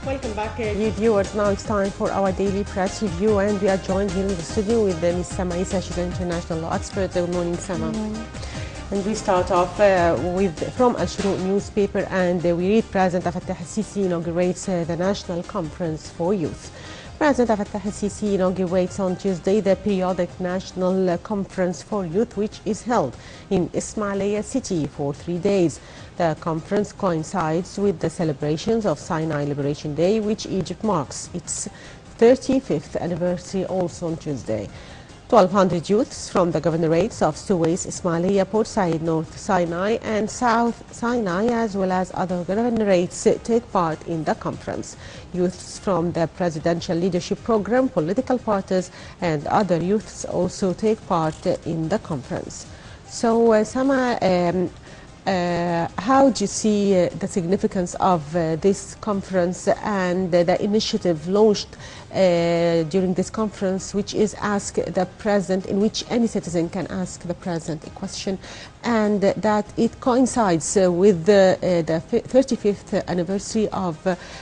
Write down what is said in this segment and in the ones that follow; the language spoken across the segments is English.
Welcome back, dear viewers. Now it's time for our daily press review, and we are joined here in the studio with Ms. Sama Eissa. She's an international law expert. Good morning, Sama. Good morning. And we start off from Al Shuruk newspaper, and we read President Fattah al-Sisi inaugurates the National Conference for Youth. President Fattah al-Sisi inaugurates on Tuesday the periodic National Conference for Youth, which is held in Ismailia city for 3 days. The conference coincides with the celebrations of Sinai Liberation Day, which Egypt marks its 35th anniversary also on Tuesday. 1,200 youths from the governorates of Suez, Ismailia, Port Said, North Sinai and South Sinai, as well as other governorates, take part in the conference. Youths from the Presidential Leadership Program, political parties and other youths also take part in the conference. So, Sama, how do you see the significance of this conference and the initiative launched during this conference, which is Ask the President, in which any citizen can ask the President a question, and that it coincides with the 35th anniversary of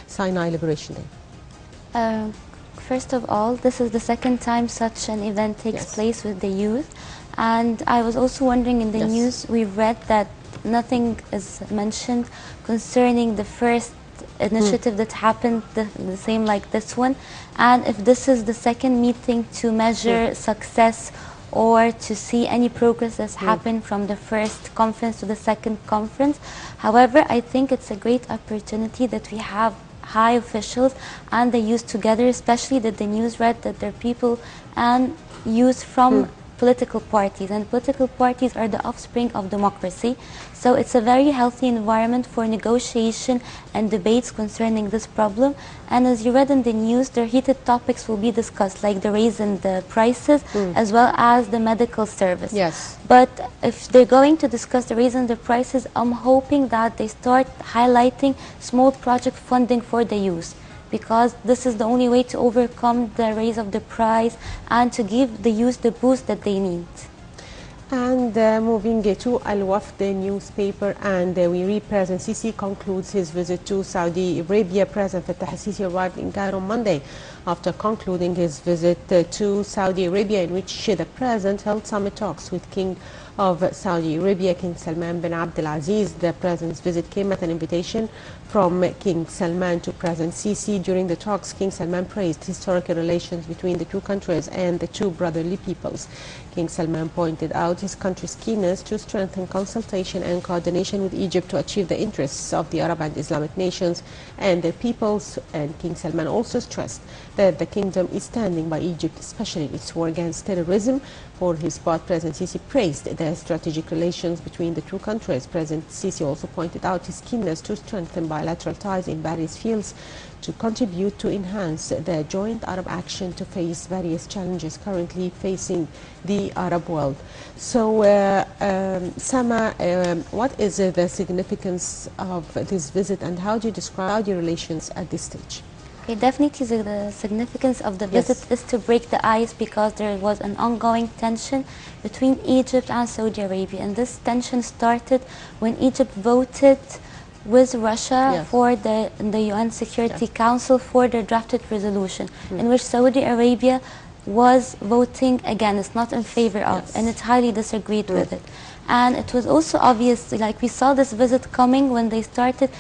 Sinai Liberation Day? First of all, this is the second time such an event takes place with the youth, and I was also wondering, in the news we read that nothing is mentioned concerning the first initiative that happened, the same like this one, and if this is the second meeting to measure success or to see any progress that's happened from the first conference to the second conference. However, I think it's a great opportunity that we have high officials and the youth together, especially that the news read that there are people and youth from political parties, and political parties are the offspring of democracy. So it's a very healthy environment for negotiation and debates concerning this problem. And as you read in the news, the heated topics will be discussed, like the raise in the prices as well as the medical service. Yes. But if they're going to discuss the raise in the prices, I'm hoping that they start highlighting small project funding for the youth, because this is the only way to overcome the raise of the price and to give the youth the boost that they need. And moving to Al-Wafd newspaper, and we read President Sisi concludes his visit to Saudi Arabia. President Fattah al-Sisi arrived in Cairo on Monday after concluding his visit to Saudi Arabia, in which the President held summit talks with King of Saudi Arabia, King Salman bin Abdulaziz. The President's visit came at an invitation from King Salman to President Sisi. During the talks, King Salman praised historical relations between the two countries and the two brotherly peoples. King Salman pointed out his country's keenness to strengthen consultation and coordination with Egypt to achieve the interests of the Arab and Islamic nations and their peoples. And King Salman also stressed that the kingdom is standing by Egypt, especially in its war against terrorism. For his part, President Sisi praised the strategic relations between the two countries. President Sisi also pointed out his keenness to strengthen bilateral ties in various fields to contribute to enhance the joint Arab action to face various challenges currently facing the Arab world. So, Sama, what is the significance of this visit, and how do you describe your relations at this stage? Okay, definitely the significance of the visit is to break the ice, because there was an ongoing tension between Egypt and Saudi Arabia, and this tension started when Egypt voted with Russia for the UN Security Council for the drafted resolution, in which Saudi Arabia was voting against, not in favor of, and it highly disagreed with it. And it was also obvious, like we saw this visit coming when they started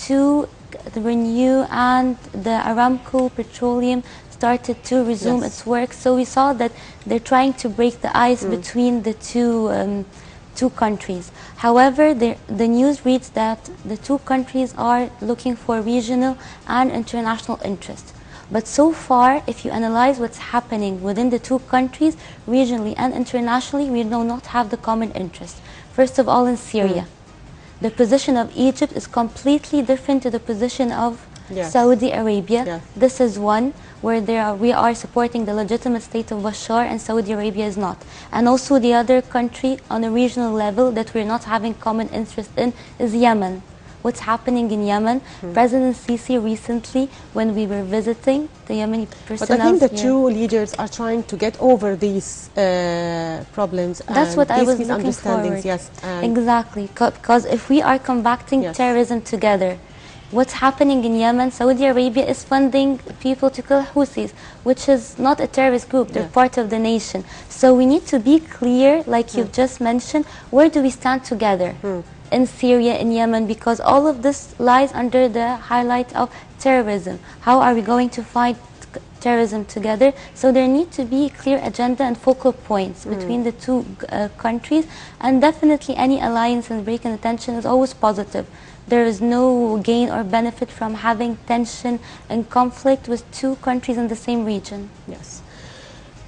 to renew and the Aramco petroleum started to resume its work. So we saw that they're trying to break the ice between the two countries. However, the news reads that the two countries are looking for regional and international interest. But so far, if you analyze what's happening within the two countries, regionally and internationally, we do not have the common interest. First of all, in Syria, the position of Egypt is completely different to the position of Saudi Arabia. This is one where we are supporting the legitimate state of Bashar, and Saudi Arabia is not. And also the other country on a regional level that we're not having common interest in is Yemen. What's happening in Yemen? President Sisi recently, when we were visiting the Yemeni personnel. But I think the two leaders are trying to get over these problems. That's and what I was these looking forward. Yes, exactly, because if we are combating terrorism together, what's happening in Yemen. Saudi Arabia is funding people to kill Houthis, which is not a terrorist group. They're part of the nation. So we need to be clear, like you've just mentioned, where do we stand together in Syria, in Yemen, because all of this lies under the highlight of terrorism. How are we going to fight terrorism together? So there need to be clear agenda and focal points between the two countries, and definitely any alliance and breaking the tension is always positive. There is no gain or benefit from having tension and conflict with two countries in the same region. Yes.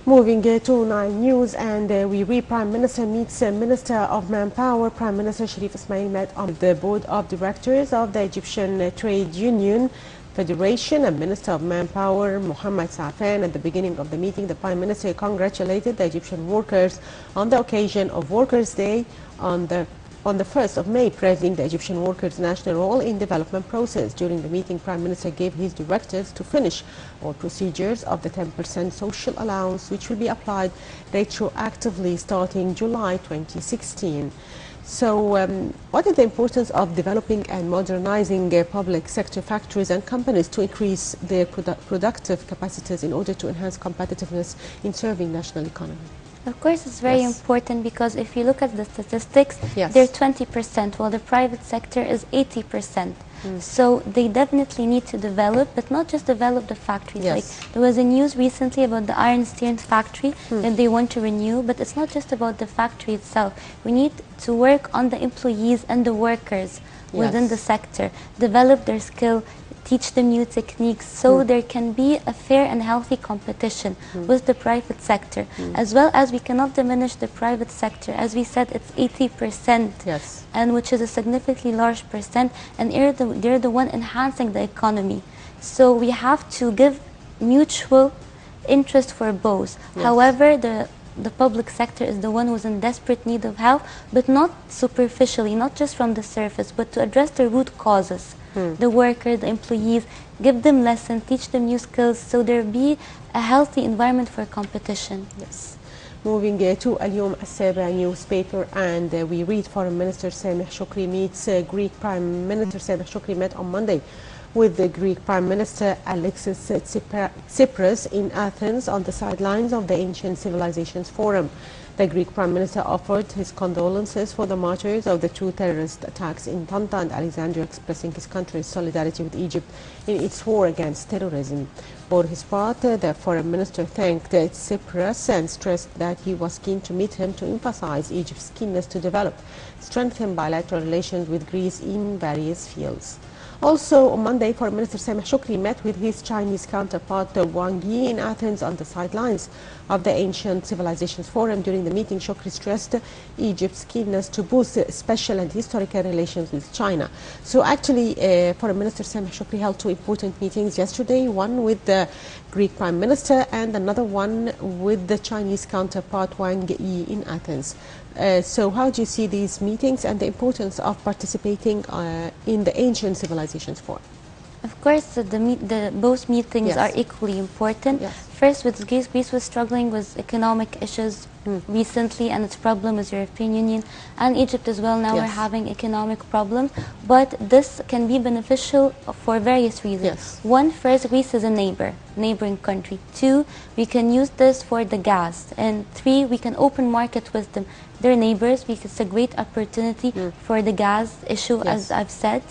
Moving to Nile News, and we read Prime Minister meets Minister of Manpower. Prime Minister Sharif Ismail met on the board of directors of the Egyptian Trade Union Federation and Minister of Manpower Mohammed Safan. At the beginning of the meeting, the Prime Minister congratulated the Egyptian workers on the occasion of Workers' Day on the 1st of May, praising the Egyptian workers' national role in development process. During the meeting, Prime Minister gave his directives to finish all procedures of the 10% social allowance, which will be applied retroactively starting July 2016. So what is the importance of developing and modernizing public sector factories and companies to increase their productive capacities in order to enhance competitiveness in serving national economy? Of course, it's very important, because if you look at the statistics, they're 20%, while the private sector is 80%. So they definitely need to develop, but not just develop the factories. Like there was a news recently about the iron steel factory that they want to renew, but it's not just about the factory itself. We need to work on the employees and the workers within the sector, develop their skill, teach them new techniques, so there can be a fair and healthy competition with the private sector. As well as we cannot diminish the private sector. As we said, it's 80%, and which is a significantly large percent, and they're the one enhancing the economy. So we have to give mutual interest for both. However, the public sector is the one who's in desperate need of help, but not superficially, not just from the surface, but to address the root causes. The workers, the employees, give them lessons, teach them new skills, so there be a healthy environment for competition. Yes. Moving to Al-Yom Al-Saba newspaper, and we read Foreign Minister Sameh Shoukry meets Greek Prime Minister. Sameh Shoukry met on Monday with the Greek Prime Minister Alexis Tsipras in Athens on the sidelines of the Ancient Civilizations Forum. The Greek Prime Minister offered his condolences for the martyrs of the two terrorist attacks in Tanta and Alexandria, expressing his country's solidarity with Egypt in its war against terrorism. For his part, the Foreign Minister thanked Tsipras and stressed that he was keen to meet him to emphasize Egypt's keenness to develop, strengthen bilateral relations with Greece in various fields. Also on Monday, Foreign Minister Sameh Shoukry met with his Chinese counterpart Wang Yi in Athens on the sidelines of the Ancient Civilizations Forum. During the meeting, Shoukry stressed Egypt's keenness to boost special and historical relations with China. So actually, Foreign Minister Sameh Shoukry held two important meetings yesterday, one with the Greek Prime Minister and another one with the Chinese counterpart Wang Yi in Athens. So how do you see these meetings and the importance of participating in the Ancient Civilizations Forum? Of course, both meetings are equally important. First, with Greece was struggling with economic issues recently, and its problem with European Union, and Egypt as well. Now we're having economic problems, but this can be beneficial for various reasons. One, first, Greece is a neighboring country. Two, we can use this for the gas, and three, we can open market with them. They're neighbors. It's a great opportunity for the gas issue, as I've said.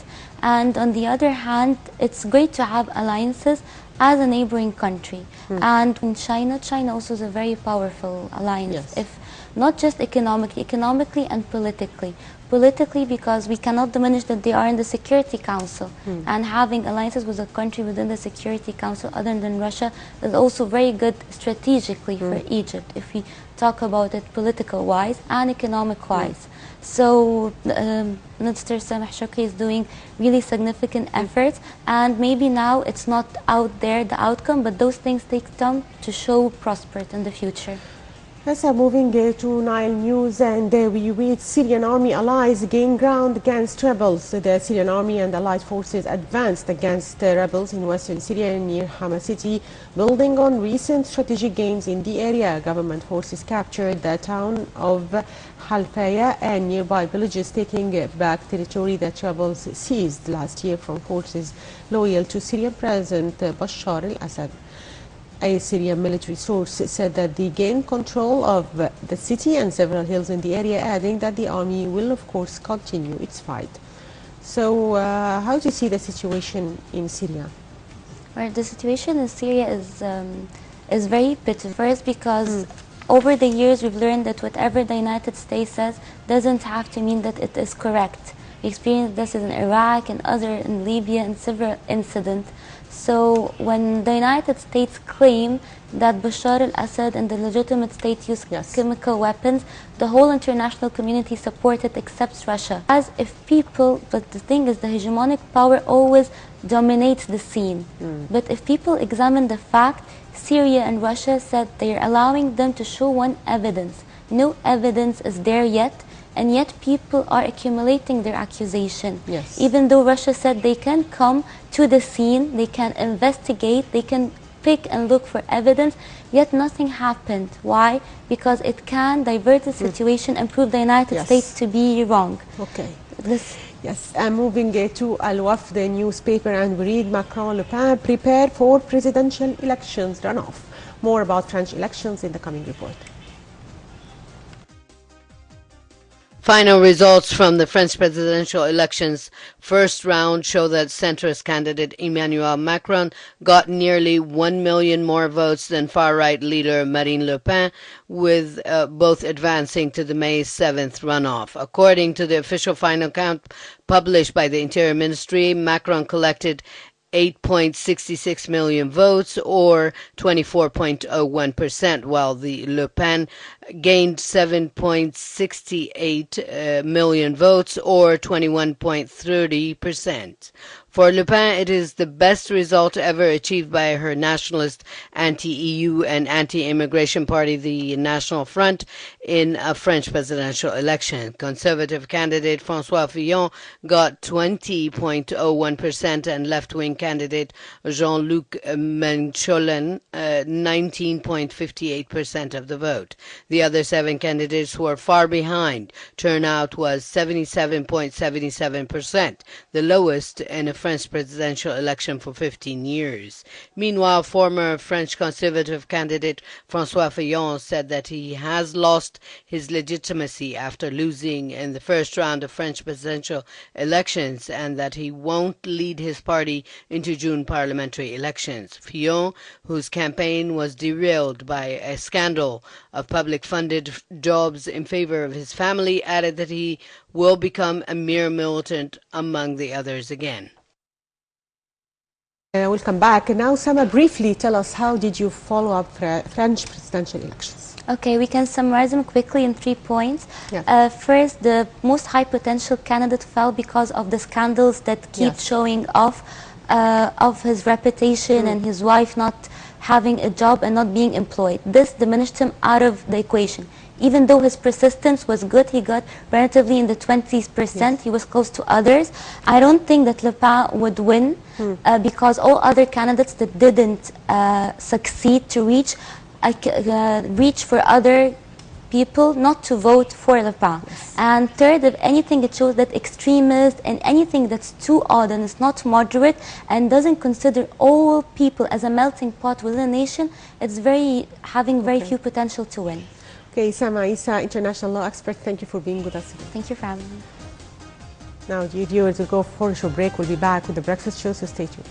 And on the other hand, it's great to have alliances as a neighboring country. And in China also is a very powerful alliance, if not just economically and politically. Politically, because we cannot diminish that they are in the Security Council, and having alliances with a country within the Security Council other than Russia is also very good strategically for Egypt, if we talk about it political-wise and economic-wise. So Minister Sameh Shoukry is doing really significant efforts, and maybe now it's not out there, the outcome, but those things take time to show prosperity in the future. Yes, moving to Nile news, and we read Syrian army allies gain ground against rebels. The Syrian army and allied forces advanced against rebels in western Syria near Hama city, building on recent strategic gains in the area. Government forces captured the town of Halfaya and nearby villages, taking back territory that rebels seized last year from forces loyal to Syrian President Bashar al-Assad. A Syrian military source said that they gained control of the city and several hills in the area, adding that the army will, of course, continue its fight. So, how do you see the situation in Syria? Well, the situation in Syria is very pitiful. First, because over the years we've learned that whatever the United States says doesn't have to mean that it is correct. We experienced this in Iraq and in Libya and several incidents. So when the United States claim that Bashar al-Assad and the legitimate state use chemical weapons, the whole international community supported except Russia. As if people, but the thing is the hegemonic power always dominates the scene. But if people examine the fact, Syria and Russia said they're allowing them to show one evidence. No evidence is there yet. And yet people are accumulating their accusation. Even though Russia said they can come to the scene, they can investigate, they can pick and look for evidence, yet nothing happened. Why? Because it can divert the situation and prove the United States to be wrong. Okay. Yes, I'm moving to Al-Wafd, the newspaper, and we read Macron-Le Pen prepare for presidential elections runoff. More about French elections in the coming report. Final results from the French presidential elections first round show that centrist candidate Emmanuel Macron got nearly 1 million more votes than far-right leader Marine Le Pen, with both advancing to the May 7th runoff. According to the official final count published by the Interior Ministry, Macron collected 8.66 million votes, or 24.01%, while the Le Pen gained 7.68 million votes, or 21.30%. For Le Pen, it is the best result ever achieved by her nationalist anti-EU and anti-immigration party, the National Front, in a French presidential election. Conservative candidate François Fillon got 20.01% and left-wing candidate Jean-Luc Mélenchon 19.58% of the vote. The other 7 candidates were far behind. Turnout was 77.77%, the lowest in a French presidential election for 15 years. Meanwhile, former French conservative candidate François Fillon said that he has lost his legitimacy after losing in the first round of French presidential elections, and that he won't lead his party into June parliamentary elections. Fillon, whose campaign was derailed by a scandal of public-funded jobs in favor of his family, added that he will become a mere militant among the others again. We'll come back. Now, Sama, briefly tell us, how did you follow up French presidential elections? Okay, we can summarize them quickly in 3 points. First, the most high potential candidate fell because of the scandals that keep showing off of his reputation and his wife not having a job and not being employed. This diminished him out of the equation. Even though his persistence was good, he got relatively in the 20%. He was close to others. I don't think that Le Pen would win because all other candidates that didn't succeed to reach for other people not to vote for Le Pen. And third, if anything, it shows that extremists and anything that's too odd and is not moderate and doesn't consider all people as a melting pot within a nation, it's having very few potential to win. Okay, Sama Eissa, international law expert, thank you for being with us. Thank you for having me. Now, dear viewers, we'll go for a short break. We'll be back with the breakfast show, so stay tuned.